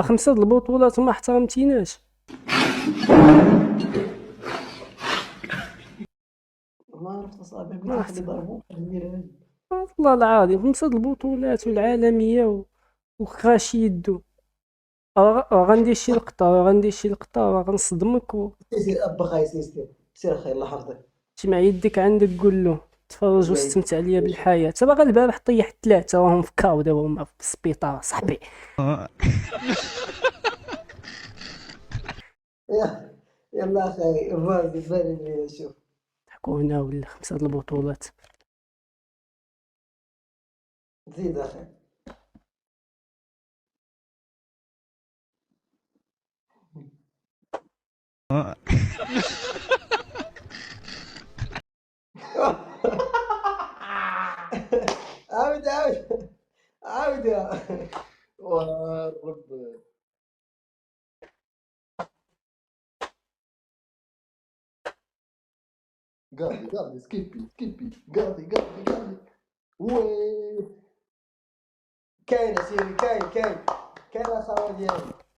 5 د البطولات وما احترمتيناش. ما عرفت اصاحبي، قلت ما لك اللي احترم ضربوك ندير هادي. والله العظيم 5 د البطولات والعالميه وخاش يدو. غندير شي لقطه، غنصدمك سير ابا خاي، سير سير اخي، الله يحفظك. وتجمع يدك عندك قول له تفرج الله يديك واستمتع ليا بخير. بالحياه. تبغى البارح طيحت 3 راهم في كاو دابا هما في السبيطار صاحبي. يلا اخي، فازي بالي اللي شوف. حكونا ولا 5 د البطولات. زيد اخي. عاود عاود عاود يا ورب. قاضي سكيبي قاضي. وي كاين سيدي، كاين اخويا ديالي.